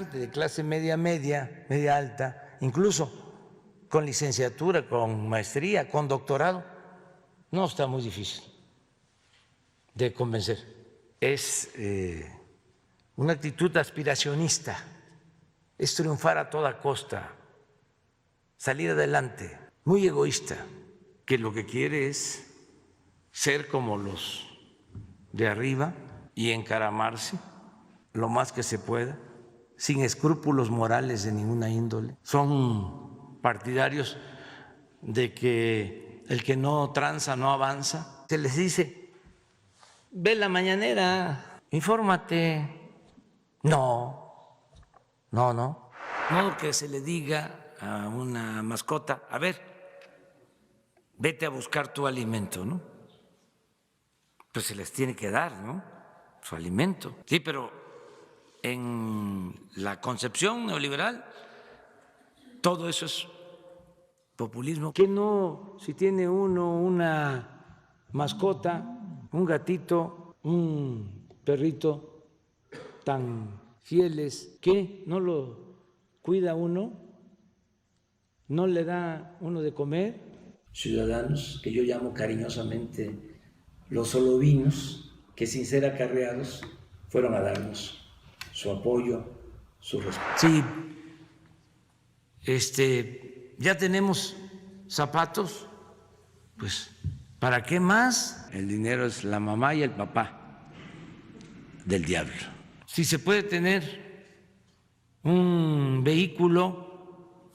interesante de clase media, media alta, incluso con licenciatura, con maestría, con doctorado, no está muy difícil de convencer. Es una actitud aspiracionista, es triunfar a toda costa, salir adelante, muy egoísta, que lo que quiere es ser como los de arriba y encaramarse lo más que se pueda, sin escrúpulos morales de ninguna índole. Son partidarios de que el que no tranza no avanza. Se les dice, ve la mañanera, infórmate. No, no que se le diga a una mascota, a ver, vete a buscar tu alimento, ¿no? Pues se les tiene que dar, ¿no? Su alimento. Sí, pero en la concepción neoliberal todo eso es populismo. ¿Qué no, si tiene uno una mascota, un gatito, un perrito tan fieles, ¿qué no lo cuida uno? ¿No le da uno de comer? Ciudadanos, que yo llamo cariñosamente los solovinos, que sin ser acarreados fueron a darnos su apoyo, su respeto. Sí, ya tenemos zapatos, pues ¿para qué más? El dinero es la mamá y el papá del diablo. Si se puede tener un vehículo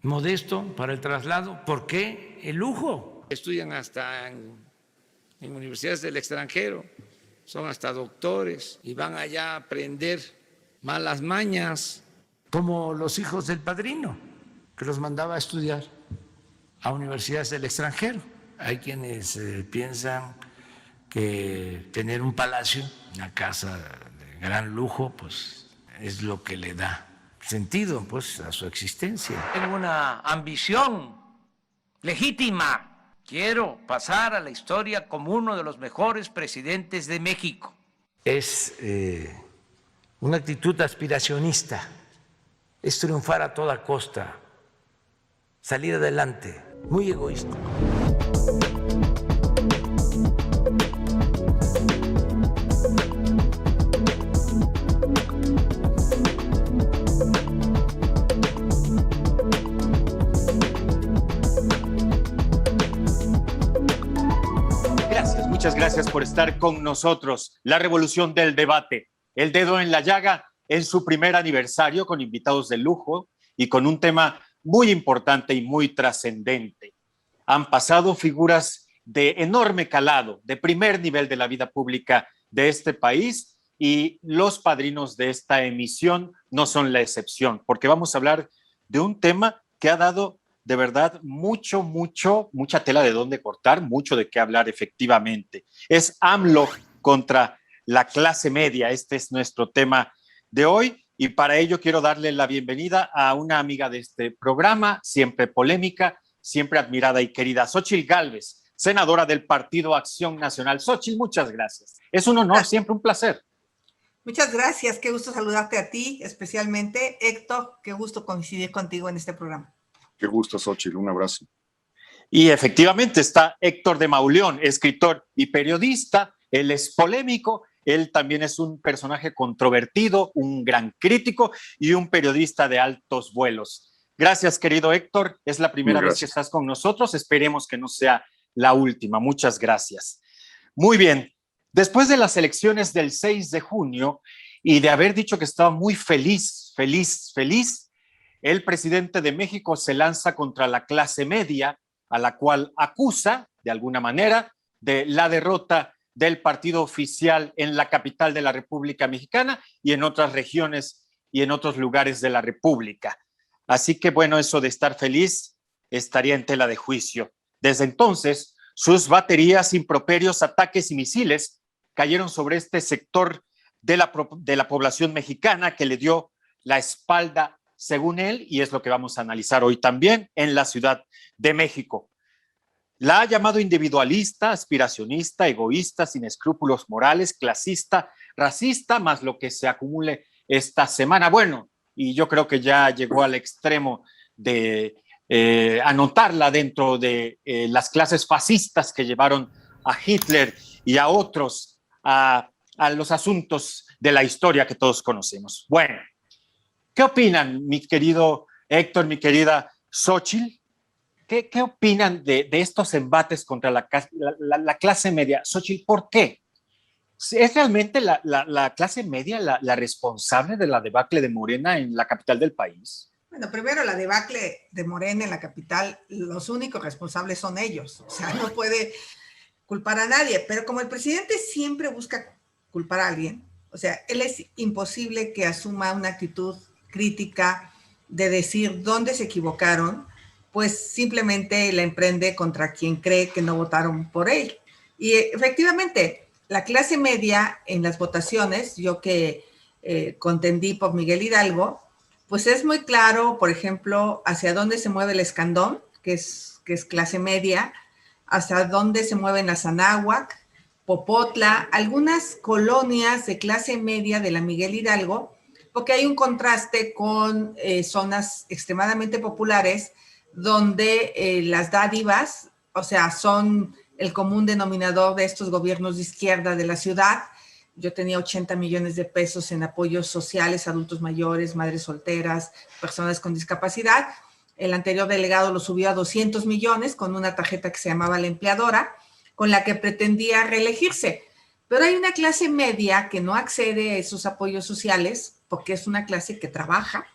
modesto para el traslado, ¿por qué el lujo? Estudian hasta en universidades del extranjero, son hasta doctores y van allá a aprender malas mañas, como los hijos del padrino, que los mandaba a estudiar a universidades del extranjero. Hay quienes piensan que tener un palacio, una casa de gran lujo, pues es lo que le da sentido, pues, a su existencia. Tengo una ambición legítima. Quiero pasar a la historia como uno de los mejores presidentes de México. Es una actitud aspiracionista, es triunfar a toda costa, salir adelante, muy egoísta. Muchas gracias por estar con nosotros. La revolución del debate, el dedo en la llaga en su primer aniversario con invitados de lujo y con un tema muy importante y muy trascendente. Han pasado figuras de enorme calado, de primer nivel de la vida pública de este país y los padrinos de esta emisión no son la excepción, porque vamos a hablar de un tema que ha dado de verdad mucha tela de dónde cortar, mucho de qué hablar efectivamente. Es AMLO contra la clase media. Este es nuestro tema de hoy y para ello quiero darle la bienvenida a una amiga de este programa, siempre polémica, siempre admirada y querida, Xóchitl Gálvez, senadora del Partido Acción Nacional. Xóchitl, muchas gracias. Es un honor, siempre un placer. Muchas gracias, qué gusto saludarte a ti, especialmente. Héctor, qué gusto coincidir contigo en este programa. Qué gusto, Xóchitl, un abrazo. Y efectivamente está Héctor de Mauleón, escritor y periodista. Él es polémico, él también es un personaje controvertido, un gran crítico y un periodista de altos vuelos. Gracias, querido Héctor. Es la primera vez que estás con nosotros. Esperemos que no sea la última. Muchas gracias. Muy bien. Después de las elecciones del 6 de junio y de haber dicho que estaba muy feliz, el presidente de México se lanza contra la clase media, a la cual acusa, de alguna manera, de la derrota del partido oficial en la capital de la República Mexicana y en otras regiones y en otros lugares de la República. Así que, bueno, eso de estar feliz estaría en tela de juicio. Desde entonces, sus baterías, improperios, ataques y misiles cayeron sobre este sector de la población mexicana que le dio la espalda, según él, y es lo que vamos a analizar hoy también, en la Ciudad de México. La ha llamado individualista, aspiracionista, egoísta, sin escrúpulos morales, clasista, racista, más lo que se acumule esta semana. Bueno, y yo creo que ya llegó al extremo de anotarla dentro de las clases fascistas que llevaron a Hitler y a otros a los asuntos de la historia que todos conocemos. Bueno, ¿qué opinan, mi querido Héctor, mi querida Xóchitl? ¿Qué opinan de estos embates contra la clase media? Xóchitl, ¿por qué? ¿Es realmente la clase media la responsable de la debacle de Morena en la capital del país? Bueno, primero la debacle de Morena en la capital, los únicos responsables son ellos. O sea, no puede culpar a nadie, pero como el presidente siempre busca culpar a alguien, o sea, él es imposible que asuma una actitud crítica de decir dónde se equivocaron, pues simplemente la emprende contra quien cree que no votaron por él. Y efectivamente, la clase media en las votaciones, yo que contendí por Miguel Hidalgo, pues es muy claro, por ejemplo, hacia dónde se mueve el Escandón, que es clase media, hacia dónde se mueven las Anáhuac, Popotla, algunas colonias de clase media de la Miguel Hidalgo, porque hay un contraste con zonas extremadamente populares donde las dádivas, o sea, son el común denominador de estos gobiernos de izquierda de la ciudad. Yo tenía 80 millones de pesos en apoyos sociales, adultos mayores, madres solteras, personas con discapacidad. El anterior delegado lo subió a 200 millones con una tarjeta que se llamaba La Empleadora, con la que pretendía reelegirse. Pero hay una clase media que no accede a esos apoyos sociales porque es una clase que trabaja,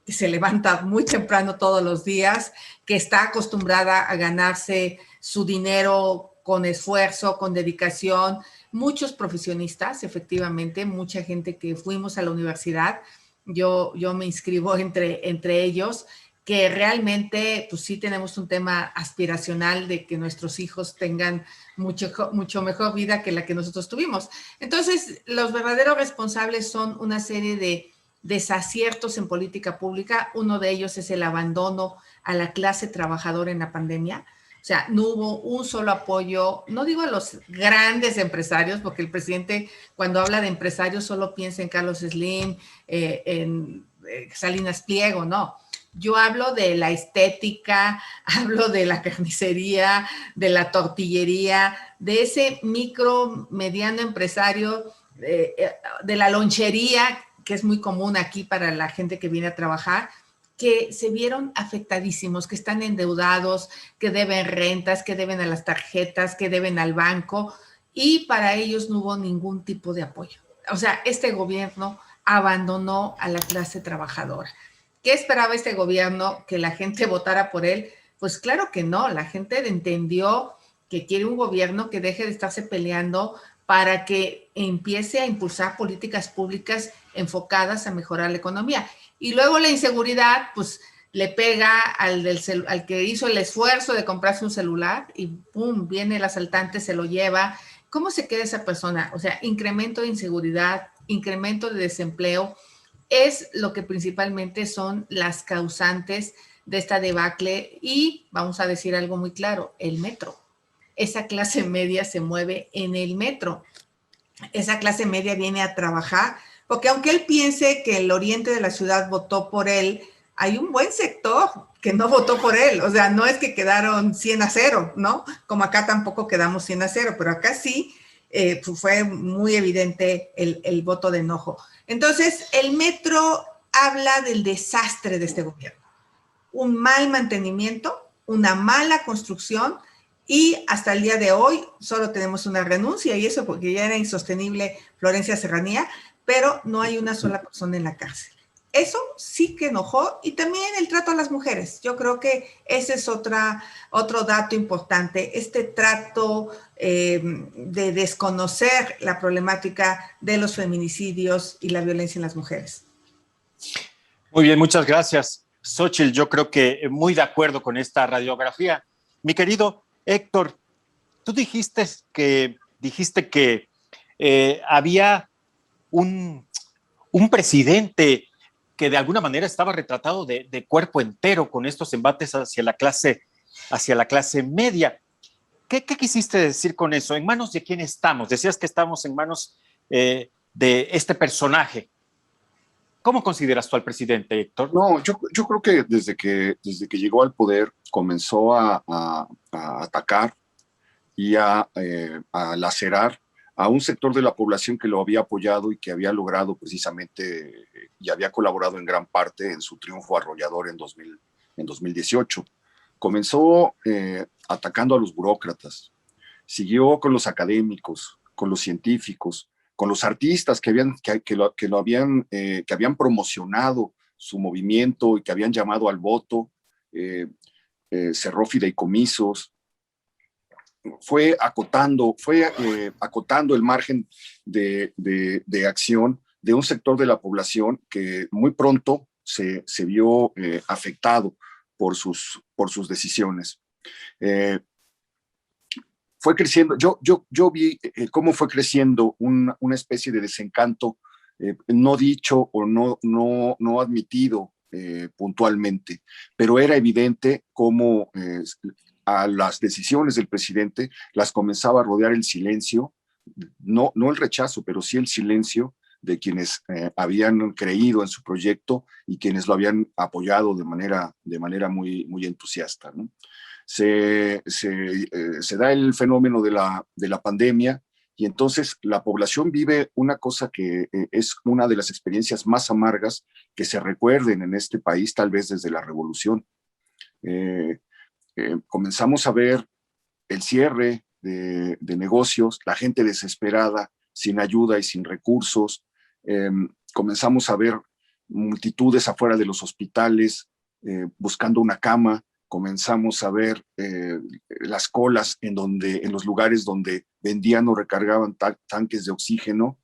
que se levanta muy temprano todos los días, que está acostumbrada a ganarse su dinero con esfuerzo, con dedicación. Muchos profesionistas, efectivamente, mucha gente que fuimos a la universidad, yo me inscribo entre ellos, que realmente, pues sí tenemos un tema aspiracional de que nuestros hijos tengan mucho mejor vida que la que nosotros tuvimos. Entonces, los verdaderos responsables son una serie de desaciertos en política pública. Uno de ellos es el abandono a la clase trabajadora en la pandemia. O sea, no hubo un solo apoyo, no digo a los grandes empresarios, porque el presidente cuando habla de empresarios solo piensa en Carlos Slim, en Salinas Pliego, no. Yo hablo de la estética, hablo de la carnicería, de la tortillería, de ese micro, mediano empresario, de la lonchería, que es muy común aquí para la gente que viene a trabajar, que se vieron afectadísimos, que están endeudados, que deben rentas, que deben a las tarjetas, que deben al banco, y para ellos no hubo ningún tipo de apoyo. O sea, este gobierno abandonó a la clase trabajadora. ¿Qué esperaba este gobierno? ¿Que la gente votara por él? Pues claro que no, la gente entendió que quiere un gobierno que deje de estarse peleando para que empiece a impulsar políticas públicas enfocadas a mejorar la economía. Y luego la inseguridad, pues le pega al que hizo el esfuerzo de comprarse un celular y pum, viene el asaltante, se lo lleva. ¿Cómo se queda esa persona? O sea, incremento de inseguridad, incremento de desempleo, es lo que principalmente son las causantes de esta debacle. Y vamos a decir algo muy claro, el metro. Esa clase media se mueve en el metro. Esa clase media viene a trabajar, porque aunque él piense que el oriente de la ciudad votó por él, hay un buen sector que no votó por él. O sea, no es que quedaron 100-0, ¿no? Como acá tampoco quedamos 100-0, pero acá sí fue muy evidente el voto de enojo. Entonces, el metro habla del desastre de este gobierno. Un mal mantenimiento, una mala construcción, y hasta el día de hoy solo tenemos una renuncia, y eso porque ya era insostenible Florencia Serranía, pero no hay una sola persona en la cárcel. Eso sí que enojó, y también el trato a las mujeres. Yo creo que ese es otro dato importante, este trato de desconocer la problemática de los feminicidios y la violencia en las mujeres. Muy bien, muchas gracias, Xóchitl. Yo creo que muy de acuerdo con esta radiografía. Mi querido Héctor, tú dijiste que había un presidente que de alguna manera estaba retratado de cuerpo entero con estos embates hacia la clase media. ¿Qué quisiste decir con eso? ¿En manos de quién estamos? Decías que estamos en manos de este personaje. ¿Cómo consideras tú al presidente, Héctor? No, yo creo que desde que llegó al poder comenzó a atacar y a lacerar a un sector de la población que lo había apoyado y que había logrado precisamente y había colaborado en gran parte en su triunfo arrollador en 2018. Comenzó atacando a los burócratas, siguió con los académicos, con los científicos, con los artistas que habían promocionado su movimiento y que habían llamado al voto, cerró fideicomisos, fue acotando el margen de acción de un sector de la población que muy pronto se vio afectado por sus decisiones. Fue creciendo, yo vi cómo fue creciendo una especie de desencanto no dicho o no admitido puntualmente, pero era evidente cómo a las decisiones del presidente las comenzaba a rodear el silencio, no el rechazo, pero sí el silencio de quienes habían creído en su proyecto y quienes lo habían apoyado de manera muy, muy entusiasta, ¿no? Se da el fenómeno de la pandemia y entonces la población vive una cosa que es una de las experiencias más amargas que se recuerden en este país, tal vez desde la revolución. Comenzamos a ver el cierre de negocios, la gente desesperada, sin ayuda y sin recursos. Comenzamos a ver multitudes afuera de los hospitales buscando una cama. Comenzamos a ver las colas en los lugares donde vendían o recargaban tanques de oxígeno.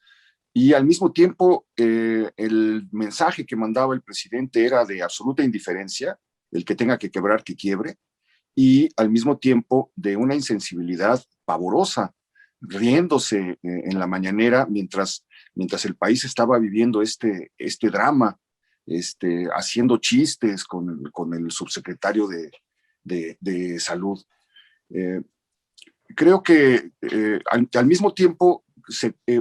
Y al mismo tiempo, el mensaje que mandaba el presidente era de absoluta indiferencia, el que tenga que quebrar, que quiebre, y al mismo tiempo de una insensibilidad pavorosa, riéndose en la mañanera mientras el país estaba viviendo este drama, haciendo chistes con el subsecretario de Salud. Creo que al mismo tiempo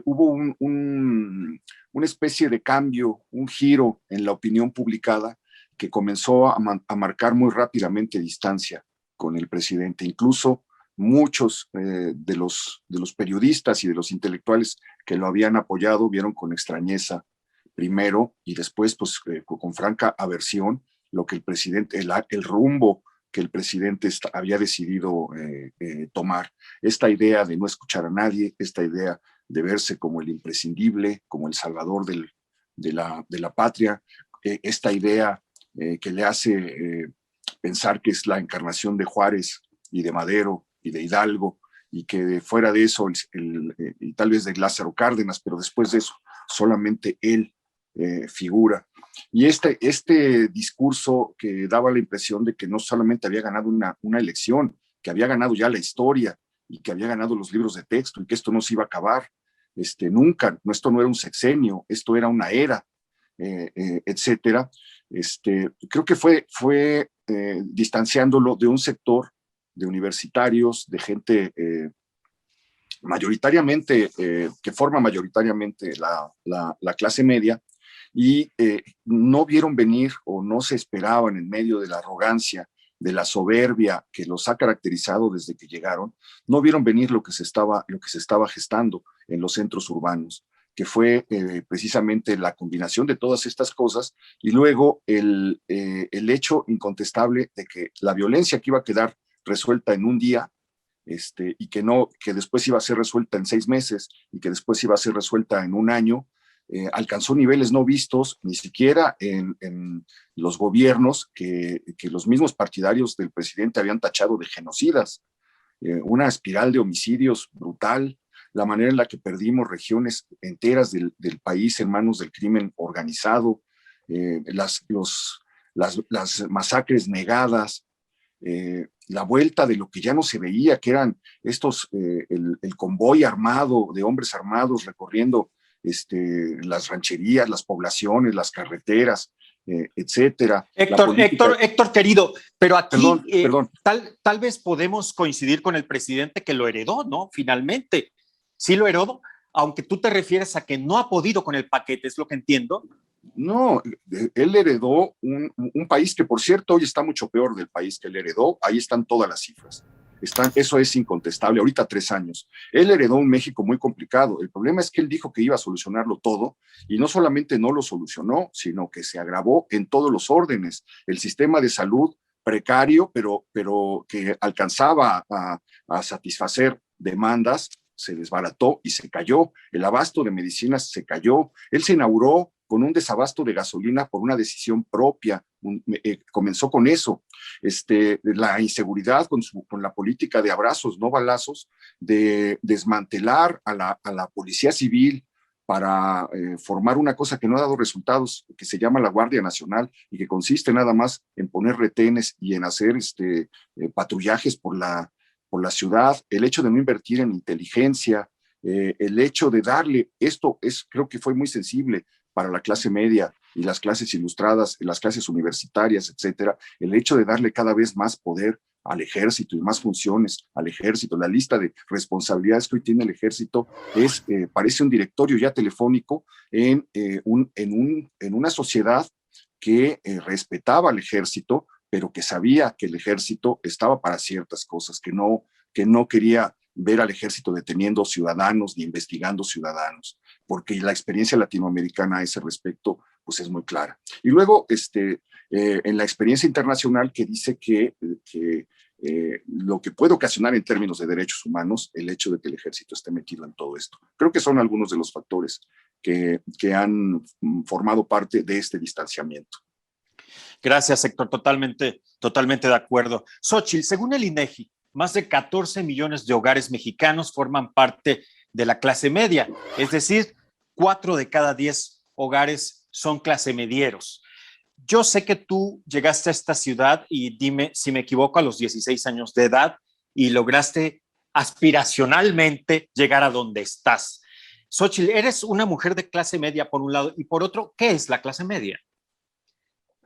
hubo una especie de cambio, un giro en la opinión publicada que comenzó a marcar muy rápidamente distancia con el presidente. Incluso muchos de los periodistas y de los intelectuales que lo habían apoyado vieron con extrañeza primero y después pues con franca aversión lo que el presidente, el rumbo que el presidente había decidido tomar. Esta idea de no escuchar a nadie, esta idea de verse como el imprescindible, como el salvador de la patria, esta idea que le hace pensar que es la encarnación de Juárez y de Madero y de Hidalgo, y que fuera de eso, y tal vez de Lázaro Cárdenas, pero después de eso, solamente él figura. Y este discurso que daba la impresión de que no solamente había ganado una elección, que había ganado ya la historia y que había ganado los libros de texto y que esto no se iba a acabar nunca, esto no era un sexenio, esto era una era, etcétera. Creo que fue distanciándolo de un sector de universitarios, de gente mayoritariamente, que forma mayoritariamente la clase media, y no vieron venir o no se esperaban en medio de la arrogancia, de la soberbia que los ha caracterizado desde que llegaron, no vieron venir lo que se estaba gestando en los centros urbanos, que fue precisamente la combinación de todas estas cosas y luego el hecho incontestable de que la violencia que iba a quedar resuelta en un día, y que después iba a ser resuelta en 6 meses y que después iba a ser resuelta en un año, alcanzó niveles no vistos ni siquiera en los gobiernos que los mismos partidarios del presidente habían tachado de genocidas. Una espiral de homicidios brutal, la manera en la que perdimos regiones enteras del país en manos del crimen organizado, las masacres negadas, la vuelta de lo que ya no se veía, que eran el convoy armado de hombres armados recorriendo las rancherías, las poblaciones, las carreteras, etcétera. Héctor, querido, pero aquí perdón. Tal vez podemos coincidir con el presidente que lo heredó, ¿no? Finalmente, sí lo heredó, aunque tú te refieres a que no ha podido con el paquete, es lo que entiendo. No, él heredó un país que, por cierto, hoy está mucho peor del país que él heredó. Ahí están todas las cifras. Eso es incontestable. Ahorita 3 años. Él heredó un México muy complicado. El problema es que él dijo que iba a solucionarlo todo y no solamente no lo solucionó, sino que se agravó en todos los órdenes. El sistema de salud precario, pero que alcanzaba a satisfacer demandas, se desbarató y se cayó. El abasto de medicinas se cayó. Él se inauguró con un desabasto de gasolina por una decisión propia. Comenzó con eso. La inseguridad con la política de abrazos, no balazos, de desmantelar a la policía civil para formar una cosa que no ha dado resultados, que se llama la Guardia Nacional y que consiste nada más en poner retenes y en hacer patrullajes por la ciudad. El hecho de no invertir en inteligencia, el hecho de darle, creo que fue muy sensible para la clase media y las clases ilustradas, las clases universitarias, etcétera, el hecho de darle cada vez más poder al ejército y más funciones al ejército. La lista de responsabilidades que hoy tiene el ejército parece un directorio ya telefónico en una sociedad que respetaba al ejército, pero que sabía que el ejército estaba para ciertas cosas, que no quería ver al ejército deteniendo ciudadanos ni investigando ciudadanos, porque la experiencia latinoamericana a ese respecto pues es muy clara. Y luego, en la experiencia internacional que dice que lo que puede ocasionar en términos de derechos humanos el hecho de que el ejército esté metido en todo esto. Creo que son algunos de los factores que han formado parte de este distanciamiento. Gracias, Héctor, totalmente de acuerdo. Xóchitl, según el INEGI, más de 14 millones de hogares mexicanos forman parte de la clase media, es decir, 4 de cada 10 hogares son clase medieros. Yo sé que tú llegaste a esta ciudad y dime si me equivoco, a los 16 años de edad y lograste aspiracionalmente llegar a donde estás. Xóchitl, eres una mujer de clase media por un lado y por otro, ¿qué es la clase media?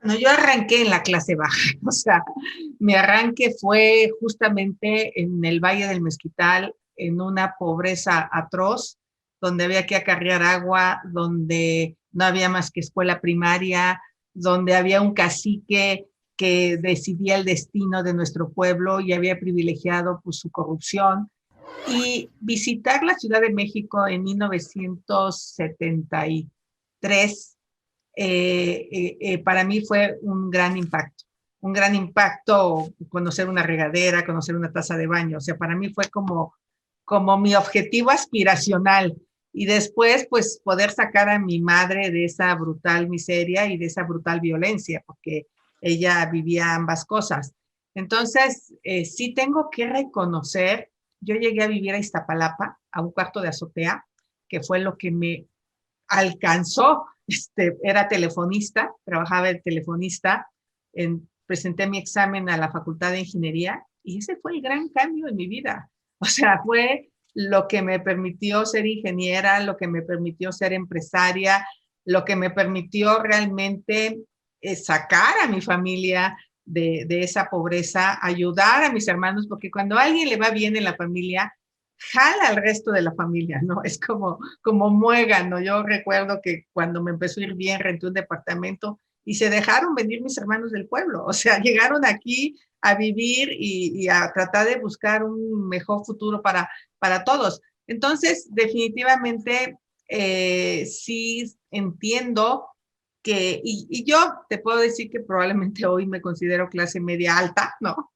Bueno, yo arranqué en la clase baja, o sea, mi arranque fue justamente en el Valle del Mezquital, en una pobreza atroz, donde había que acarrear agua, donde no había más que escuela primaria, donde había un cacique que decidía el destino de nuestro pueblo y había privilegiado pues, su corrupción. Y visitar la Ciudad de México en 1973 para mí fue un gran impacto conocer una regadera, conocer una taza de baño, o sea, para mí fue como mi objetivo aspiracional y después pues poder sacar a mi madre de esa brutal miseria y de esa brutal violencia, porque ella vivía ambas cosas. Entonces, sí tengo que reconocer, yo llegué a vivir a Iztapalapa, a un cuarto de azotea, que fue lo que me alcanzó. Era telefonista, trabajaba de telefonista, presenté mi examen a la Facultad de Ingeniería y ese fue el gran cambio en mi vida. O sea, fue lo que me permitió ser ingeniera, lo que me permitió ser empresaria, lo que me permitió realmente sacar a mi familia de esa pobreza, ayudar a mis hermanos, porque cuando a alguien le va bien en la familia, jala al resto de la familia, ¿no? Es como muégano. Yo recuerdo que cuando me empezó a ir bien, renté un departamento y se dejaron venir mis hermanos del pueblo. O sea, llegaron aquí a vivir y a tratar de buscar un mejor futuro para todos. Entonces, definitivamente, sí entiendo que, y yo te puedo decir que probablemente hoy me considero clase media alta, ¿no?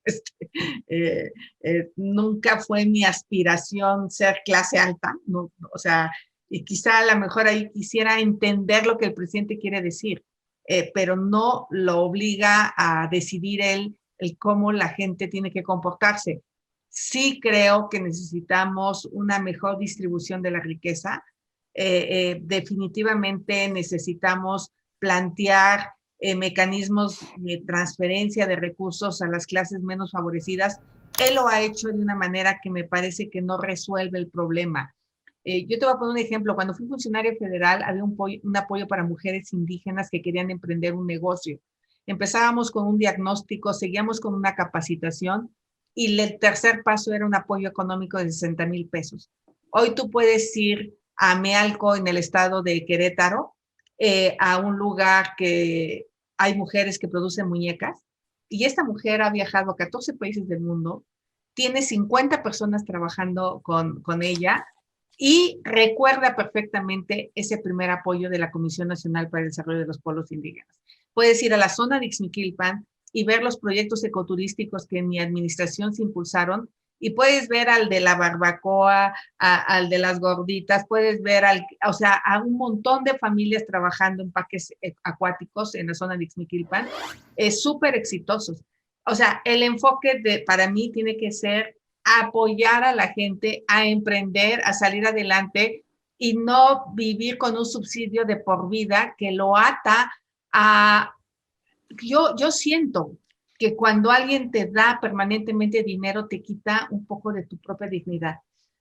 Nunca fue mi aspiración ser clase alta, ¿no? O sea, y quizá a lo mejor ahí quisiera entender lo que el presidente quiere decir, pero no lo obliga a decidir él el cómo la gente tiene que comportarse. Sí creo que necesitamos una mejor distribución de la riqueza. Definitivamente necesitamos plantear mecanismos de transferencia de recursos a las clases menos favorecidas. Él lo ha hecho de una manera que me parece que no resuelve el problema. Yo te voy a poner un ejemplo. Cuando fui funcionaria federal, había un apoyo para mujeres indígenas que querían emprender un negocio. Empezábamos con un diagnóstico, seguíamos con una capacitación y el tercer paso era un apoyo económico de 60,000 pesos. Hoy tú puedes ir a Mealco en el estado de Querétaro a un lugar que hay mujeres que producen muñecas, y esta mujer ha viajado a 14 países del mundo, tiene 50 personas trabajando con ella, y recuerda perfectamente ese primer apoyo de la Comisión Nacional para el Desarrollo de los Pueblos Indígenas. Puedes ir a la zona de Ixmiquilpan y ver los proyectos ecoturísticos que en mi administración se impulsaron, y puedes ver al de la barbacoa, al de las gorditas, puedes ver o sea, a un montón de familias trabajando en parques acuáticos en la zona de Ixmiquilpan, súper exitosos. O sea, el enfoque para mí tiene que ser apoyar a la gente a emprender, a salir adelante, y no vivir con un subsidio de por vida que lo ata a... Yo siento que cuando alguien te da permanentemente dinero, te quita un poco de tu propia dignidad,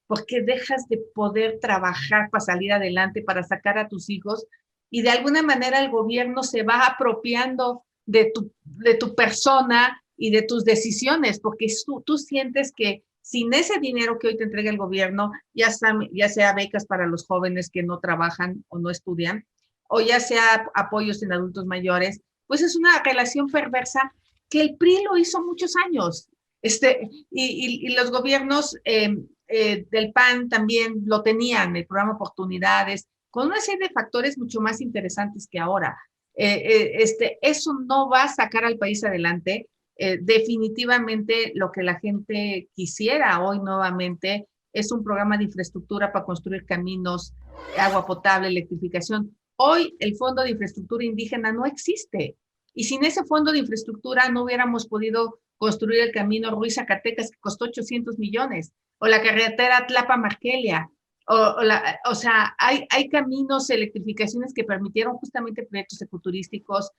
porque dejas de poder trabajar para salir adelante, para sacar a tus hijos, y de alguna manera el gobierno se va apropiando de tu persona y de tus decisiones, porque tú sientes que sin ese dinero que hoy te entrega el gobierno, ya sea becas para los jóvenes que no trabajan o no estudian, o ya sea apoyos en adultos mayores, pues es una relación perversa que el PRI lo hizo muchos años. Y los gobiernos del PAN también lo tenían, el programa Oportunidades, con una serie de factores mucho más interesantes que ahora. Eso no va a sacar al país adelante. Definitivamente lo que la gente quisiera hoy nuevamente es un programa de infraestructura para construir caminos, agua potable, electrificación. Hoy el Fondo de Infraestructura Indígena no existe, y sin ese fondo de infraestructura no hubiéramos podido construir el camino Ruiz-Zacatecas, que costó 800 millones, o la carretera Tlapa-Markelia, o sea, hay caminos, electrificaciones que permitieron justamente proyectos ecoturísticos.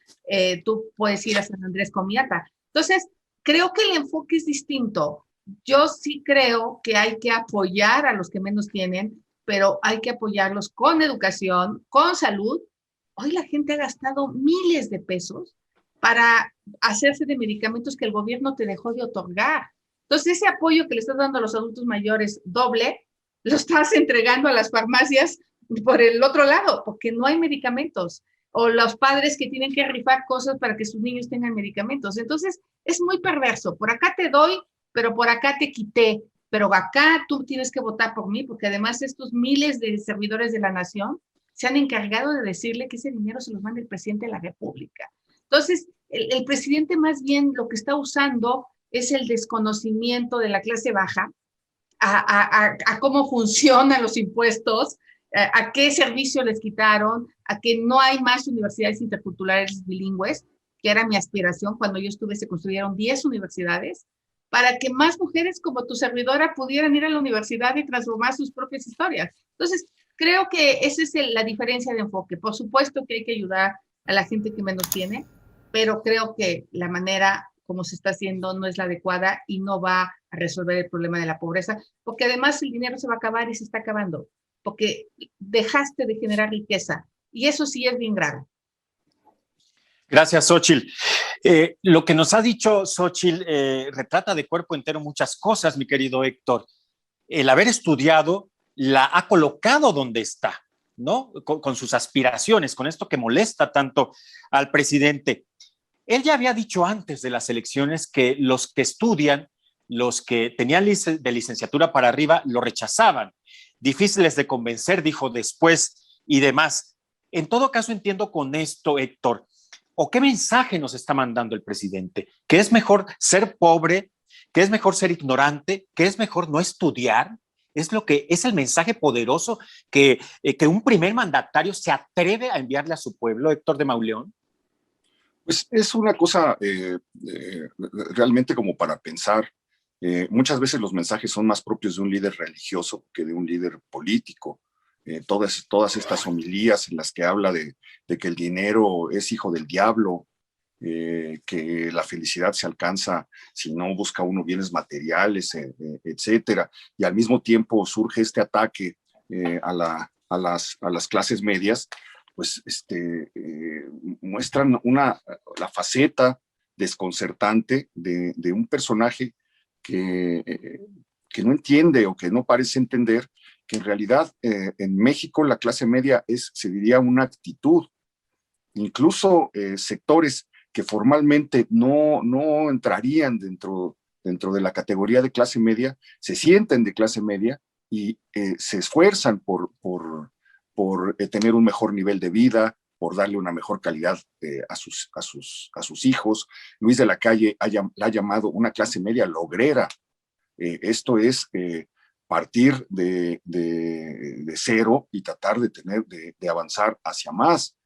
Tú puedes ir a San Andrés Comiata. Entonces, creo que el enfoque es distinto. Yo sí creo que hay que apoyar a los que menos tienen, pero hay que apoyarlos con educación, con salud. Hoy la gente ha gastado miles de pesos para hacerse de medicamentos que el gobierno te dejó de otorgar. Entonces, ese apoyo que le estás dando a los adultos mayores doble, lo estás entregando a las farmacias por el otro lado, porque no hay medicamentos. O los padres que tienen que rifar cosas para que sus niños tengan medicamentos. Entonces, es muy perverso. Por acá te doy, pero por acá te quité. Pero acá tú tienes que votar por mí, porque además estos miles de servidores de la nación se han encargado de decirle que ese dinero se los manda el presidente de la República. Entonces, el presidente más bien lo que está usando es el desconocimiento de la clase baja a cómo funcionan los impuestos, a qué servicio les quitaron, a que no hay más universidades interculturales bilingües, que era mi aspiración. Cuando yo estuve se construyeron 10 universidades para que más mujeres como tu servidora pudieran ir a la universidad y transformar sus propias historias. Entonces, creo que esa es la diferencia de enfoque. Por supuesto que hay que ayudar a la gente que menos tiene, pero creo que la manera como se está haciendo no es la adecuada y no va a resolver el problema de la pobreza, porque además el dinero se va a acabar y se está acabando, porque dejaste de generar riqueza, y eso sí es bien grave. Gracias, Xóchitl. Lo que nos ha dicho Xóchitl retrata de cuerpo entero muchas cosas, mi querido Héctor. El haber estudiado la ha colocado donde está, ¿no? Con sus aspiraciones, con esto que molesta tanto al presidente. Él ya había dicho antes de las elecciones que los que estudian, los que tenían de licenciatura para arriba, lo rechazaban. Difíciles de convencer, dijo después, y demás. En todo caso, entiendo con esto, Héctor, ¿o qué mensaje nos está mandando el presidente? ¿Que es mejor ser pobre? ¿Que es mejor ser ignorante? ¿Que es mejor no estudiar? Es el mensaje poderoso que un primer mandatario se atreve a enviarle a su pueblo, Héctor de Mauleón. Pues es una cosa realmente como para pensar. Muchas veces los mensajes son más propios de un líder religioso que de un líder político. Todas estas homilías en las que habla de que el dinero es hijo del diablo, que la felicidad se alcanza si no busca uno bienes materiales, etcétera. Y al mismo tiempo surge este ataque a las clases medias, pues muestran la faceta desconcertante de un personaje que no entiende o que no parece entender que en realidad en México la clase media se diría una actitud, incluso sectores que formalmente no entrarían dentro de la categoría de clase media, se sienten de clase media y se esfuerzan por tener un mejor nivel de vida, por darle una mejor calidad a sus hijos. Luis de la Calle la ha llamado una clase media logrera. Esto es partir de cero y tratar de avanzar hacia más.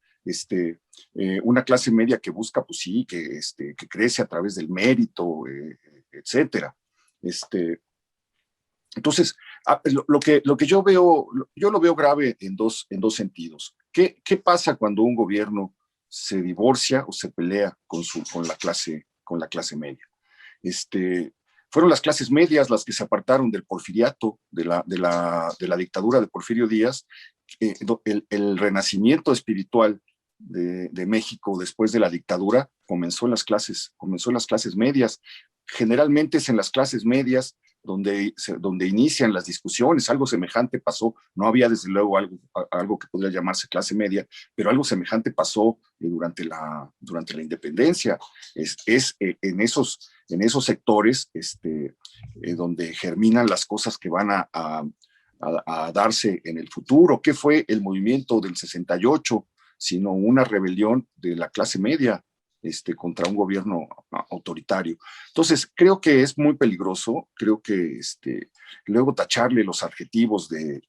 Una clase media que busca, pues sí, que crece a través del mérito, etcétera. Entonces, lo que yo lo veo grave en dos sentidos. ¿Qué pasa cuando un gobierno se divorcia o se pelea con la clase media? Fueron las clases medias las que se apartaron del porfiriato, de la dictadura de Porfirio Díaz. El renacimiento espiritual de México después de la dictadura comenzó en las clases medias. Generalmente es en las clases medias donde inician las discusiones. Algo semejante pasó, no había desde luego algo que podría llamarse clase media, pero algo semejante pasó durante la independencia. Es en esos sectores donde germinan las cosas que van a darse en el futuro. ¿Qué fue el movimiento del 68? Sino una rebelión de la clase media contra un gobierno autoritario. Entonces, creo que es muy peligroso, creo que luego tacharle los adjetivos de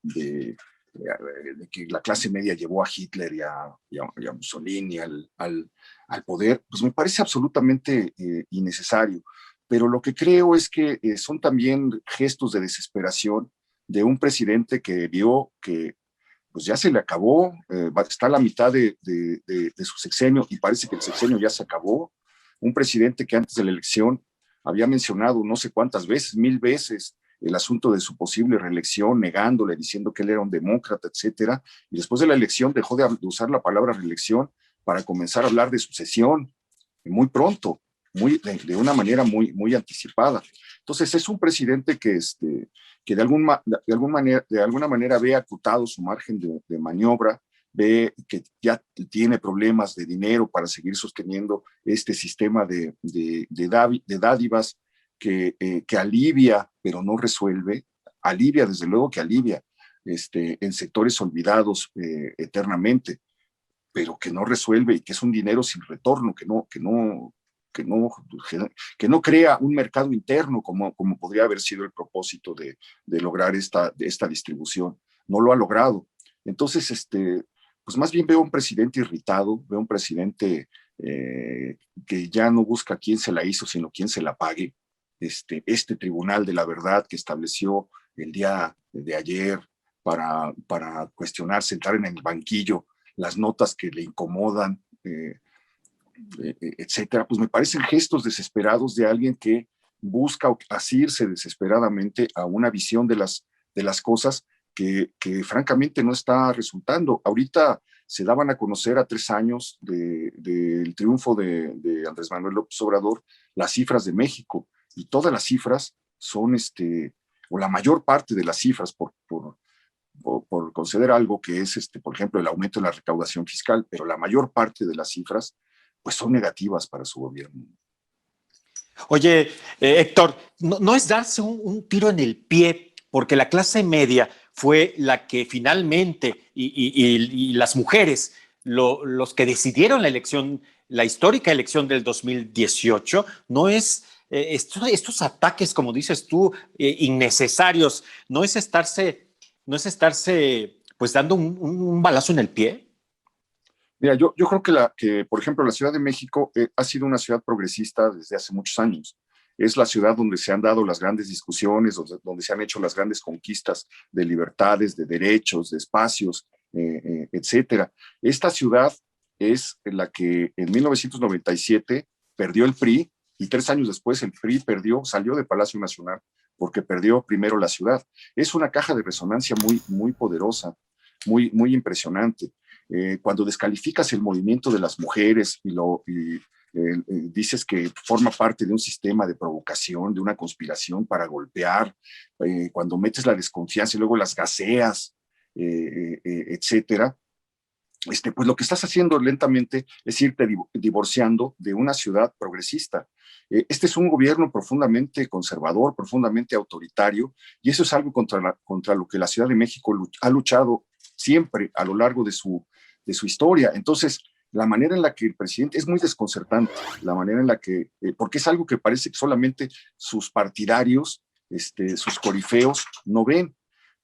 que la clase media llevó a Hitler y a Mussolini al poder, pues me parece absolutamente innecesario. Pero lo que creo es que son también gestos de desesperación de un presidente que vio que pues ya se le acabó, está a la mitad de su sexenio y parece que el sexenio ya se acabó. Un presidente que antes de la elección había mencionado no sé cuántas veces, 1000 veces, el asunto de su posible reelección, negándole, diciendo que él era un demócrata, etcétera, y después de la elección dejó de usar la palabra reelección para comenzar a hablar de sucesión muy pronto, de una manera muy anticipada. Entonces es un presidente que de alguna manera ve acotado su margen de maniobra, ve que ya tiene problemas de dinero para seguir sosteniendo este sistema de dádivas que alivia, pero no resuelve. Alivia, desde luego que alivia en sectores olvidados eternamente, pero que no resuelve y que es un dinero sin retorno, que no crea un mercado interno como podría haber sido el propósito de lograr esta distribución. No lo ha logrado. Entonces, pues más bien veo un presidente irritado, veo un presidente que ya no busca quién se la hizo, sino quién se la pague. Este tribunal de la verdad que estableció el día de ayer para cuestionar, sentar en el banquillo las notas que le incomodan, etcétera, pues me parecen gestos desesperados de alguien que busca asirse desesperadamente a una visión de las cosas que francamente no está resultando. Ahorita se daban a conocer a 3 años del triunfo de Andrés Manuel López Obrador las cifras de México, y todas las cifras son, o la mayor parte de las cifras, por conceder algo que es, por ejemplo, el aumento en la recaudación fiscal, pero la mayor parte de las cifras pues son negativas para su gobierno. Oye, Héctor, no es darse un tiro en el pie, porque la clase media fue la que finalmente, y las mujeres, los que decidieron la elección, la histórica elección del 2018, no es estos ataques, como dices tú, innecesarios, no es estarse pues dando un balazo en el pie. Mira, yo creo que, por ejemplo, la Ciudad de México ha sido una ciudad progresista desde hace muchos años. Es la ciudad donde se han dado las grandes discusiones, donde se han hecho las grandes conquistas de libertades, de derechos, de espacios, etcétera. Esta ciudad es la que en 1997 perdió el PRI, y 3 años después el PRI salió de Palacio Nacional porque perdió primero la ciudad. Es una caja de resonancia muy poderosa, muy impresionante. Cuando descalificas el movimiento de las mujeres y dices que forma parte de un sistema de provocación, de una conspiración para golpear, cuando metes la desconfianza y luego las gaseas, etcétera, pues lo que estás haciendo lentamente es irte divorciando de una ciudad progresista. Este es un gobierno profundamente conservador, profundamente autoritario, y eso es algo contra lo que la Ciudad de México ha luchado siempre a lo largo de su historia. Entonces, la manera en la que el presidente es muy desconcertante, la manera en la que, porque es algo que parece que solamente sus partidarios, sus corifeos no ven,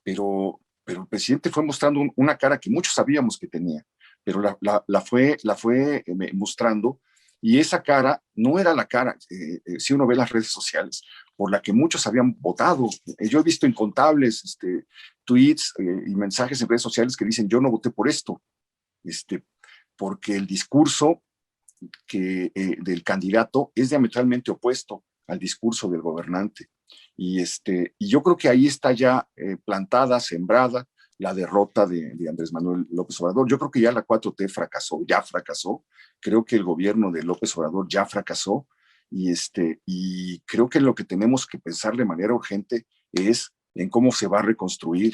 pero el presidente fue mostrando una cara que muchos sabíamos que tenía, pero la fue mostrando, y esa cara no era la cara, si uno ve las redes sociales, por la que muchos habían votado. Yo he visto incontables tweets y mensajes en redes sociales que dicen, yo no voté por esto, porque el discurso del candidato es diametralmente opuesto al discurso del gobernante. Y yo creo que ahí está ya plantada, sembrada, la derrota de Andrés Manuel López Obrador. Yo creo que ya la 4T ya fracasó. Creo que el gobierno de López Obrador ya fracasó. Y creo que lo que tenemos que pensar de manera urgente es en cómo se va a reconstruir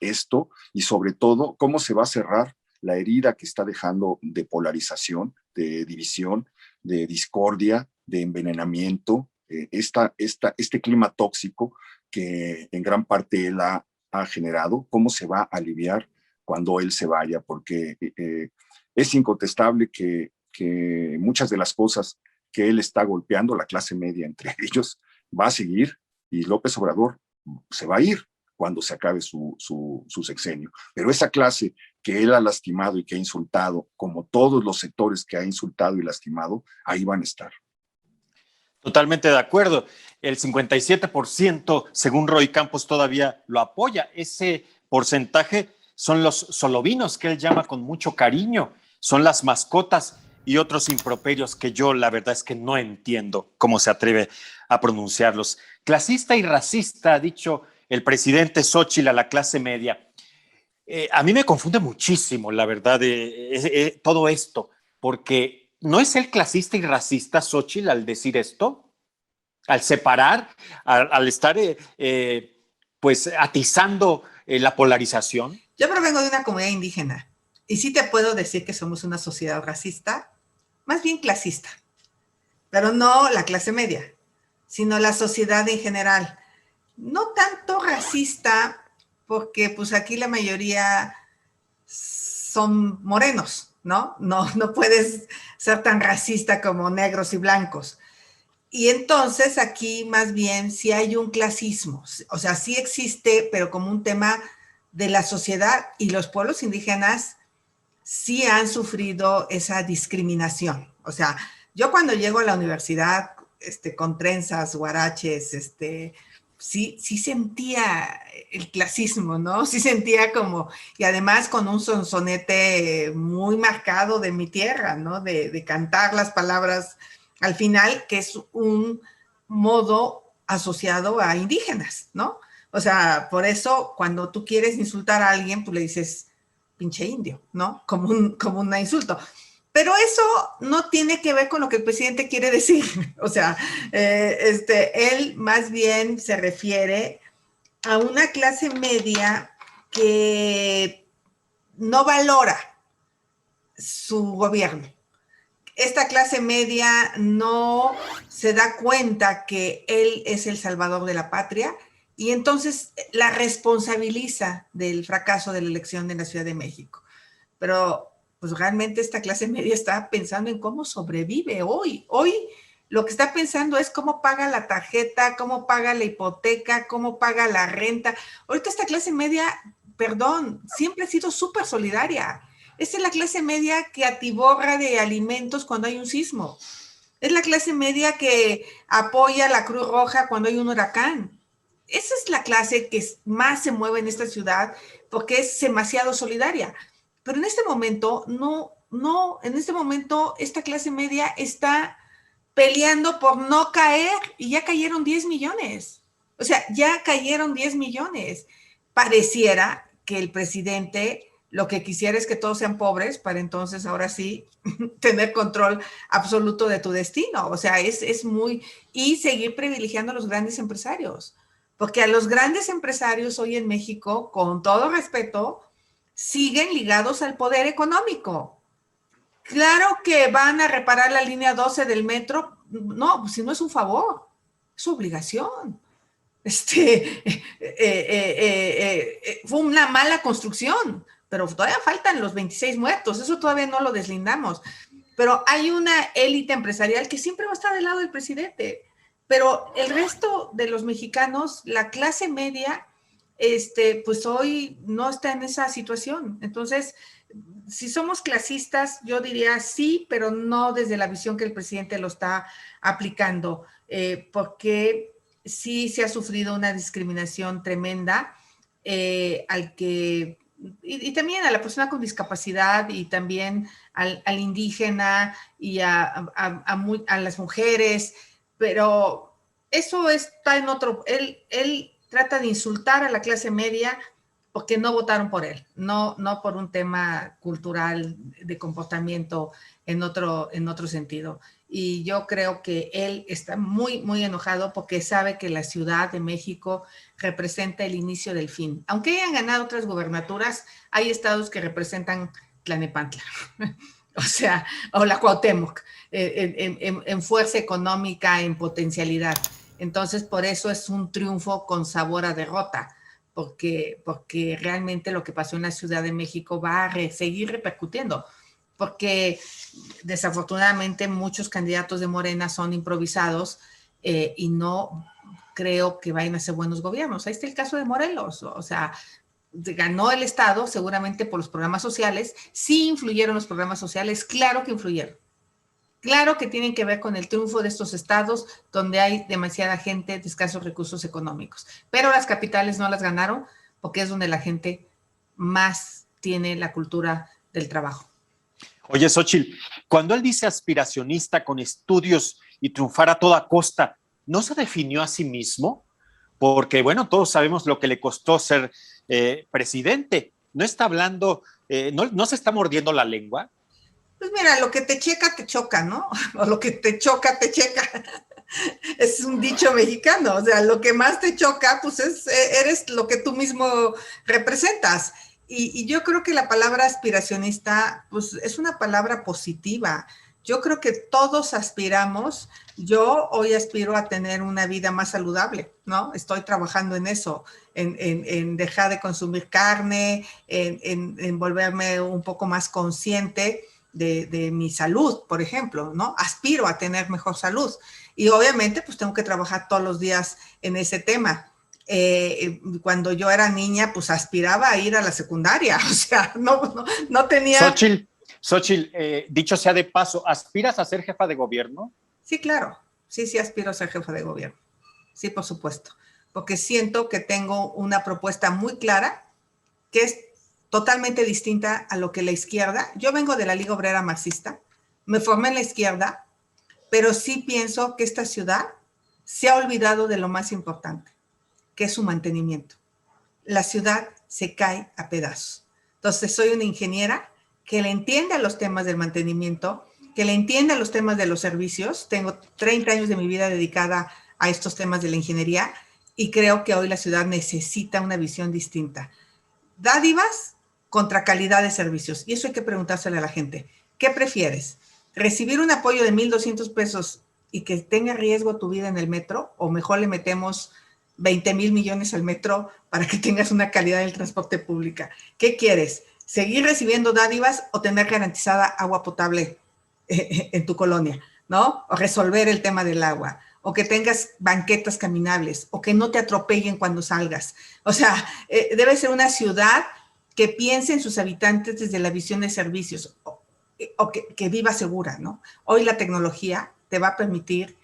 esto, y sobre todo cómo se va a cerrar la herida que está dejando de polarización, de división, de discordia, de envenenamiento, este clima tóxico que en gran parte él ha generado. ¿Cómo se va a aliviar cuando él se vaya? Porque es incontestable que muchas de las cosas que él está golpeando, la clase media entre ellos, va a seguir, y López Obrador se va a ir cuando se acabe su sexenio. Pero esa clase que él ha lastimado y que ha insultado, como todos los sectores que ha insultado y lastimado, ahí van a estar. Totalmente de acuerdo. El 57%, según Roy Campos, todavía lo apoya. Ese porcentaje son los solovinos, que él llama con mucho cariño, son las mascotas y otros improperios que yo la verdad es que no entiendo cómo se atreve a pronunciarlos. Clasista y racista, ha dicho el presidente Xóchitl a la clase media. A mí me confunde muchísimo, la verdad, todo esto, porque ¿no es el clasista y racista Xóchitl al decir esto? Al separar, al estar pues atizando la polarización. Yo provengo de una comunidad indígena y sí te puedo decir que somos una sociedad racista, más bien clasista, pero no la clase media, sino la sociedad en general. No tanto racista, porque pues aquí la mayoría son morenos, ¿no? No puedes ser tan racista como negros y blancos. Y entonces aquí más bien sí hay un clasismo, o sea, sí existe, pero como un tema de la sociedad, y los pueblos indígenas sí han sufrido esa discriminación. O sea, yo cuando llego a la universidad con trenzas, guaraches, sí sentía el clasismo, ¿no? Sí sentía como, y además con un sonsonete muy marcado de mi tierra, ¿no? De cantar las palabras al final, que es un modo asociado a indígenas, ¿no? O sea, por eso cuando tú quieres insultar a alguien, tú le dices pinche indio, ¿no? Como un insulto. Pero eso no tiene que ver con lo que el presidente quiere decir. O sea, él más bien se refiere a una clase media que no valora su gobierno. Esta clase media no se da cuenta que él es el salvador de la patria y entonces la responsabiliza del fracaso de la elección de la Ciudad de México. Pero pues realmente esta clase media está pensando en cómo sobrevive hoy. Hoy lo que está pensando es cómo paga la tarjeta, cómo paga la hipoteca, cómo paga la renta. Ahorita esta clase media, perdón, siempre ha sido súper solidaria. Esta es la clase media que atiborra de alimentos cuando hay un sismo. Es la clase media que apoya a la Cruz Roja cuando hay un huracán. Esa es la clase que más se mueve en esta ciudad porque es demasiado solidaria. Pero en este momento, en este momento esta clase media está peleando por no caer y ya cayeron 10 millones. O sea, ya cayeron 10 millones. Pareciera que el presidente lo que quisiera es que todos sean pobres para entonces ahora sí tener control absoluto de tu destino. O sea, es muy... Y seguir privilegiando a los grandes empresarios. Porque a los grandes empresarios hoy en México, con todo respeto, siguen ligados al poder económico. Claro que van a reparar la línea 12 del metro. No, pues si no es un favor, es obligación. Fue una mala construcción, pero todavía faltan los 26 muertos, eso todavía no lo deslindamos. Pero hay una élite empresarial que siempre va a estar del lado del presidente, pero el resto de los mexicanos, la clase media, pues hoy no está en esa situación. Entonces, si somos clasistas, yo diría sí, pero no desde la visión que el presidente lo está aplicando, porque sí se ha sufrido una discriminación tremenda al que, y también a la persona con discapacidad y también al indígena y a las mujeres, pero eso está en otro, él trata de insultar a la clase media porque no votaron por él, no por un tema cultural de comportamiento en otro sentido. Y yo creo que él está muy, muy enojado porque sabe que la Ciudad de México representa el inicio del fin. Aunque hayan ganado otras gubernaturas, hay estados que representan Tlalnepantla, o sea, o la Cuauhtémoc, en fuerza económica, en potencialidad. Entonces, por eso es un triunfo con sabor a derrota, porque realmente lo que pasó en la Ciudad de México va a seguir repercutiendo, porque desafortunadamente muchos candidatos de Morena son improvisados y no creo que vayan a ser buenos gobiernos. Ahí está el caso de Morelos, o sea, ganó el Estado seguramente por los programas sociales. Sí influyeron los programas sociales, claro que influyeron. Claro que tienen que ver con el triunfo de estos estados donde hay demasiada gente de escasos recursos económicos. Pero las capitales no las ganaron porque es donde la gente más tiene la cultura del trabajo. Oye, Xóchitl, cuando él dice aspiracionista con estudios y triunfar a toda costa, ¿no se definió a sí mismo? Porque, bueno, todos sabemos lo que le costó ser presidente. ¿No está hablando, no se está mordiendo la lengua? Pues mira, lo que te checa, te choca, ¿no? O lo que te choca, te checa. Es un dicho mexicano, o sea, lo que más te choca, pues eres lo que tú mismo representas. Y yo creo que la palabra aspiracionista, pues es una palabra positiva. Yo creo que todos aspiramos. Yo hoy aspiro a tener una vida más saludable, ¿no? Estoy trabajando en eso, en dejar de consumir carne, en volverme un poco más consciente de mi salud, por ejemplo, ¿no? Aspiro a tener mejor salud. Y obviamente, pues tengo que trabajar todos los días en ese tema. Cuando yo era niña, pues aspiraba a ir a la secundaria, o sea, no tenía... Xóchitl, dicho sea de paso, ¿aspiras a ser jefa de gobierno? Sí, claro, sí aspiro a ser jefa de gobierno, sí, por supuesto, porque siento que tengo una propuesta muy clara, que es totalmente distinta a lo que la izquierda, yo vengo de la Liga Obrera Marxista, me formé en la izquierda, pero sí pienso que esta ciudad se ha olvidado de lo más importante, que es su mantenimiento. La ciudad se cae a pedazos. Entonces, soy una ingeniera que le entiende a los temas del mantenimiento, que le entiende a los temas de los servicios. Tengo 30 años de mi vida dedicada a estos temas de la ingeniería y creo que hoy la ciudad necesita una visión distinta. Dádivas contra calidad de servicios. Y eso hay que preguntárselo a la gente. ¿Qué prefieres? ¿Recibir un apoyo de 1,200 pesos y que tenga riesgo tu vida en el metro? ¿O mejor le metemos 20,000 millones al metro para que tengas una calidad del transporte público? ¿Qué quieres? ¿Seguir recibiendo dádivas o tener garantizada agua potable en tu colonia? ¿No? O resolver el tema del agua. O que tengas banquetas caminables. O que no te atropellen cuando salgas. O sea, debe ser una ciudad que piense en sus habitantes desde la visión de servicios. O que viva segura, ¿no? Hoy la tecnología te va a permitir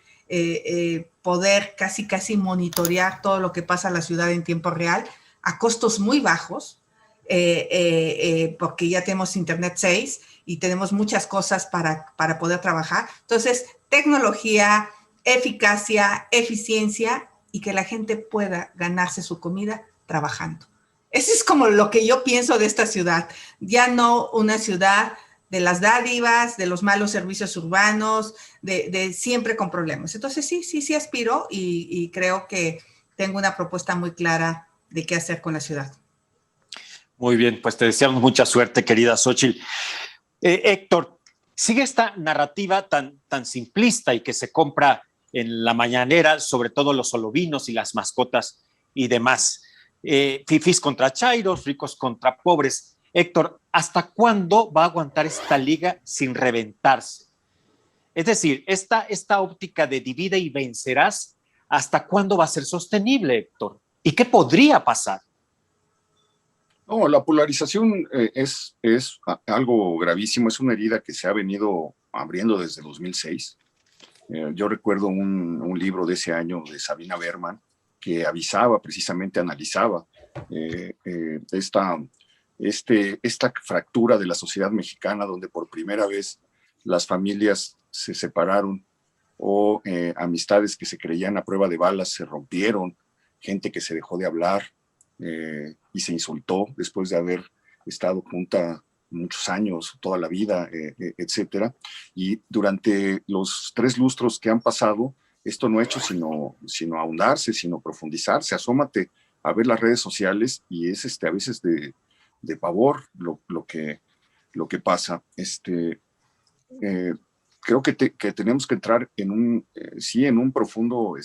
poder casi monitorear todo lo que pasa en la ciudad en tiempo real a costos muy bajos, porque ya tenemos Internet 6 y tenemos muchas cosas para poder trabajar. Entonces, tecnología, eficacia, eficiencia y que la gente pueda ganarse su comida trabajando. Eso es como lo que yo pienso de esta ciudad. Ya no una ciudad de las dádivas, de los malos servicios urbanos, de siempre con problemas. Entonces sí aspiro y creo que tengo una propuesta muy clara de qué hacer con la ciudad. Muy bien, pues te deseamos mucha suerte, querida Xóchitl. Héctor, sigue esta narrativa tan simplista y que se compra en la mañanera, sobre todo los olovinos y las mascotas y demás. Fifís contra chairos, ricos contra pobres. Héctor, ¿hasta cuándo va a aguantar esta liga sin reventarse? Es decir, esta óptica de divide y vencerás, ¿hasta cuándo va a ser sostenible, Héctor? ¿Y qué podría pasar? No, la polarización es algo gravísimo, es una herida que se ha venido abriendo desde 2006. Yo recuerdo un libro de ese año de Sabina Berman que avisaba, precisamente analizaba esta fractura de la sociedad mexicana, donde por primera vez las familias se separaron o amistades que se creían a prueba de balas se rompieron, gente que se dejó de hablar y se insultó después de haber estado junta muchos años, toda la vida, etcétera. Y durante los 3 lustros que han pasado, esto no ha hecho sino ahondarse, sino profundizarse. Asómate a ver las redes sociales y es a veces de pavor lo que pasa. Creo que tenemos que entrar en un profundo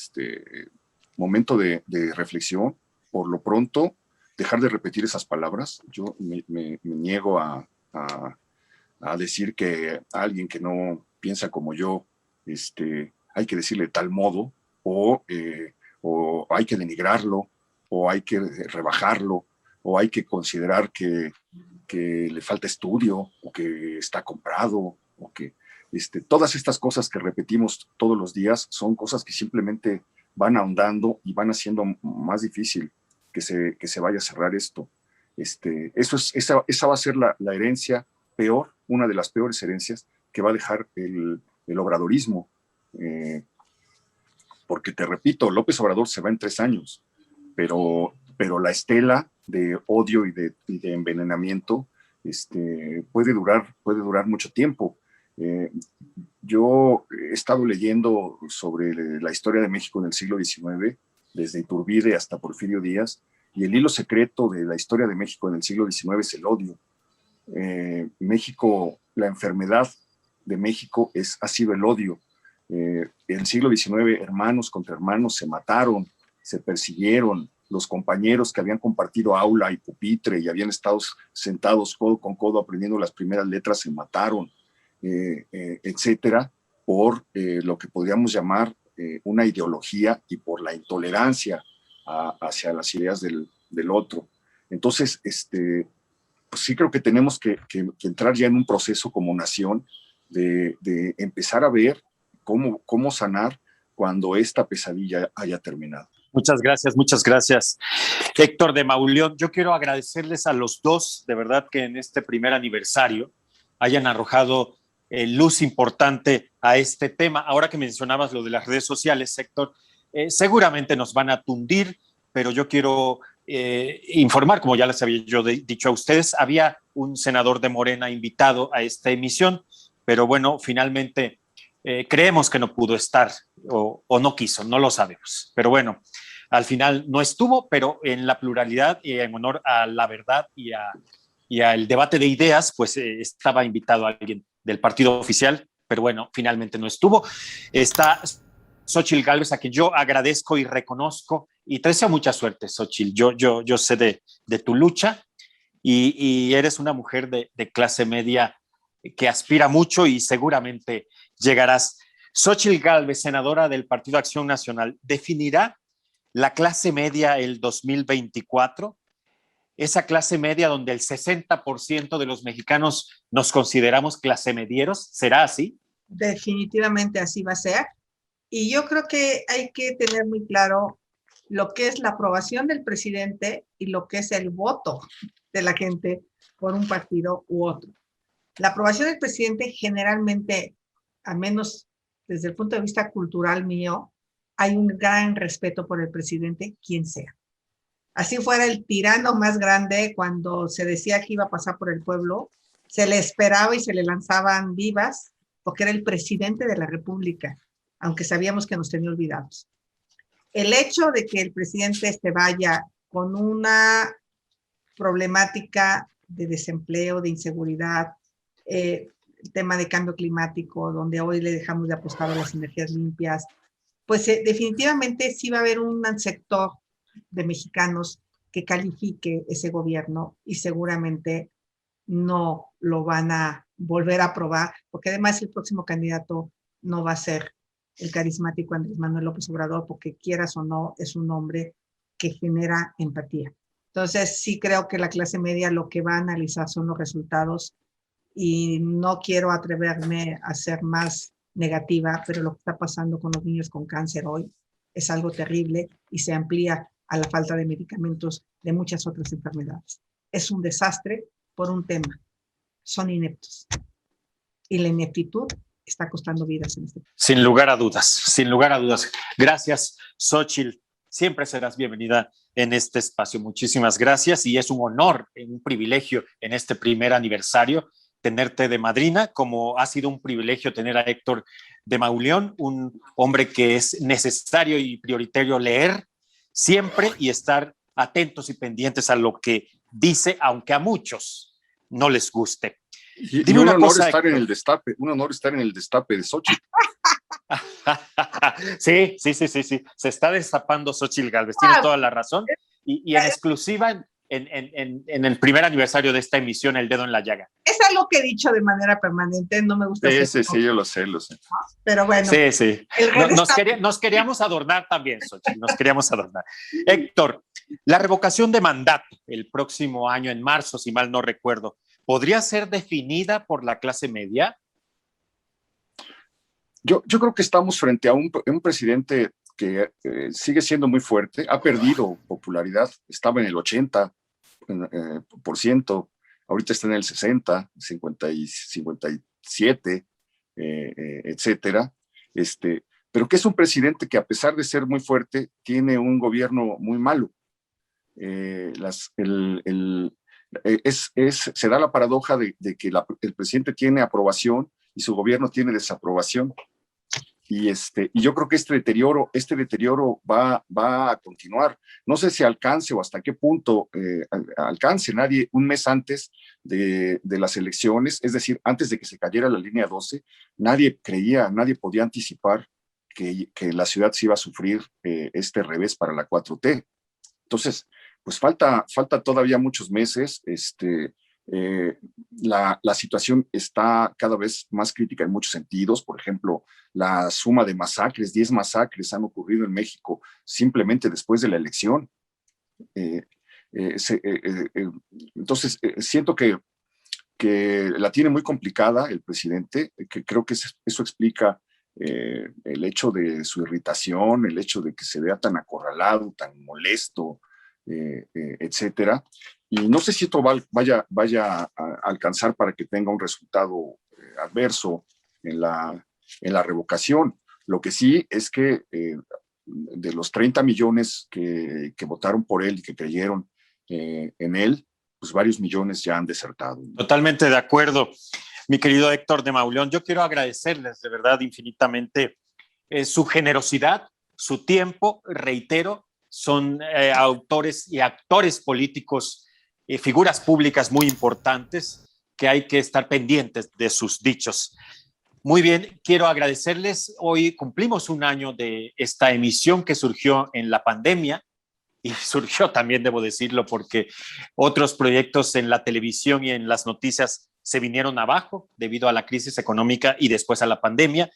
momento de reflexión. Por lo pronto, dejar de repetir esas palabras. Yo me niego a decir que a alguien que no piensa como yo, hay que decirle de tal modo, o hay que denigrarlo, o hay que rebajarlo, o hay que considerar que le falta estudio, o que está comprado, o que todas estas cosas que repetimos todos los días son cosas que simplemente van ahondando y van haciendo más difícil que se vaya a cerrar esto. Esa va a ser la herencia peor, una de las peores herencias que va a dejar el obradorismo. Porque te repito, López Obrador se va en 3 años, pero la estela de odio y de envenenamiento puede durar mucho tiempo. Yo he estado leyendo sobre la historia de México en el siglo XIX, desde Iturbide hasta Porfirio Díaz, y el hilo secreto de la historia de México en el siglo XIX es el odio. México, la enfermedad de México ha sido el odio. En el siglo XIX, hermanos contra hermanos se mataron, se persiguieron, los compañeros que habían compartido aula y pupitre y habían estado sentados codo con codo aprendiendo las primeras letras se mataron, etcétera, por lo que podríamos llamar una ideología y por la intolerancia hacia las ideas del otro. Entonces, pues sí creo que tenemos que entrar ya en un proceso como nación de empezar a ver cómo sanar cuando esta pesadilla haya terminado. Muchas gracias. Héctor de Mauleón, yo quiero agradecerles a los dos, de verdad que en este primer aniversario hayan arrojado luz importante a este tema. Ahora que mencionabas lo de las redes sociales, Héctor, seguramente nos van a tundir, pero yo quiero informar, como ya les había yo dicho a ustedes, había un senador de Morena invitado a esta emisión, pero bueno, finalmente creemos que no pudo estar o no quiso, no lo sabemos. Pero bueno, al final no estuvo, pero en la pluralidad y en honor a la verdad y al debate de ideas, pues estaba invitado alguien del partido oficial, pero bueno, finalmente no estuvo. Está Xóchitl Gálvez, a quien yo agradezco y reconozco, y te deseo mucha suerte, Xóchitl. Yo sé de tu lucha y eres una mujer de clase media que aspira mucho y seguramente llegarás. Xóchitl Gálvez, senadora del Partido Acción Nacional, ¿definirá la clase media el 2024? Esa clase media donde el 60% de los mexicanos nos consideramos clase medieros, ¿será así? Definitivamente así va a ser. Y yo creo que hay que tener muy claro lo que es la aprobación del presidente y lo que es el voto de la gente por un partido u otro. La aprobación del presidente generalmente, al menos desde el punto de vista cultural mío, hay un gran respeto por el presidente, quien sea. Así fuera el tirano más grande, cuando se decía que iba a pasar por el pueblo, se le esperaba y se le lanzaban vivas, porque era el presidente de la República, aunque sabíamos que nos tenía olvidados. El hecho de que el presidente vaya con una problemática de desempleo, de inseguridad, el tema de cambio climático, donde hoy le dejamos de apostar a las energías limpias, pues definitivamente sí va a haber un sector de mexicanos que califique ese gobierno y seguramente no lo van a volver a aprobar, porque además el próximo candidato no va a ser el carismático Andrés Manuel López Obrador, porque quieras o no, es un hombre que genera empatía. Entonces, sí creo que la clase media lo que va a analizar son los resultados y no quiero atreverme a ser más negativa, pero lo que está pasando con los niños con cáncer hoy es algo terrible y se amplía a la falta de medicamentos de muchas otras enfermedades. Es un desastre por un tema. Son ineptos. Y la ineptitud está costando vidas en este país. Sin lugar a dudas, sin lugar a dudas. Gracias, Xóchitl. Siempre serás bienvenida en este espacio. Muchísimas gracias y es un honor, un privilegio en este primer aniversario tenerte de madrina, como ha sido un privilegio tener a Héctor de Mauleón, un hombre que es necesario y prioritario leer siempre y estar atentos y pendientes a lo que dice, aunque a muchos no les guste. Y un honor estar en el destape, de Xóchitl. Sí. Se está destapando Xóchitl Gálvez, tiene toda la razón. Y en exclusiva en el primer aniversario de esta emisión, El Dedo en la Llaga. Es algo que he dicho de manera permanente, no me gusta. Sí, yo lo sé. Pero bueno. Sí. Nos queríamos adornar también, Xóchitl, nos queríamos adornar. Héctor, la revocación de mandato el próximo año, en marzo, si mal no recuerdo, ¿podría ser definida por la clase media? Yo creo que estamos frente a un presidente que sigue siendo muy fuerte, ha perdido popularidad, estaba en el 80%, ahorita está en el 60, 57, etcétera. Pero que es un presidente que, a pesar de ser muy fuerte, tiene un gobierno muy malo. Se da la paradoja de que el presidente tiene aprobación y su gobierno tiene desaprobación. Y yo creo que este deterioro va a continuar. No sé si alcance o hasta qué punto alcance. Nadie, un mes antes de las elecciones, es decir, antes de que se cayera la línea 12, nadie podía anticipar que la ciudad se iba a sufrir este revés para la 4T. Entonces, pues falta todavía muchos meses. La situación está cada vez más crítica en muchos sentidos. Por ejemplo, la suma de masacres, 10 masacres han ocurrido en México simplemente después de la elección. Entonces, siento que la tiene muy complicada el presidente, que creo que eso explica el hecho de su irritación, el hecho de que se vea tan acorralado, tan molesto, etcétera. Y no sé si esto vaya a alcanzar para que tenga un resultado adverso en la revocación. Lo que sí es que de los 30 millones que votaron por él y que creyeron en él, pues varios millones ya han desertado. Totalmente de acuerdo, mi querido Héctor de Mauleón. Yo quiero agradecerles de verdad infinitamente su generosidad, su tiempo. Reitero, son autores y actores políticos, figuras públicas muy importantes que hay que estar pendientes de sus dichos. Muy bien, quiero agradecerles. Hoy cumplimos un año de esta emisión que surgió en la pandemia y surgió también, debo decirlo, porque otros proyectos en la televisión y en las noticias se vinieron abajo debido a la crisis económica y después a la pandemia.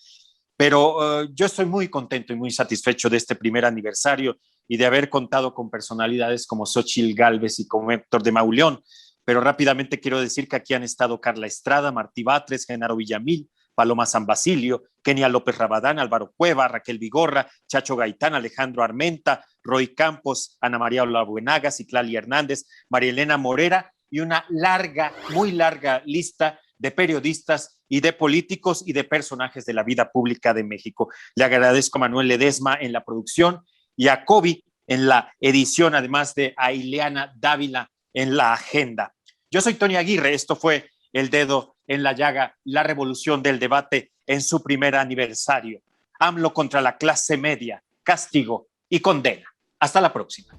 Pero yo estoy muy contento y muy satisfecho de este primer aniversario y de haber contado con personalidades como Xóchitl Gálvez y como Héctor de Mauleón. Pero rápidamente quiero decir que aquí han estado Carla Estrada, Martí Batres, Genaro Villamil, Paloma San Basilio, Kenia López Rabadán, Álvaro Cueva, Raquel Vigorra, Chacho Gaitán, Alejandro Armenta, Roy Campos, Ana María Olabuenaga, Citlali Hernández, María Elena Morera y una larga, muy larga lista de periodistas y de políticos y de personajes de la vida pública de México. Le agradezco a Manuel Ledesma en la producción y a Kobe en la edición, además de a Ileana Dávila en la agenda. Yo soy Tony Aguirre, esto fue El Dedo en la Llaga, la revolución del debate en su primer aniversario. AMLO contra la clase media, castigo y condena. Hasta la próxima.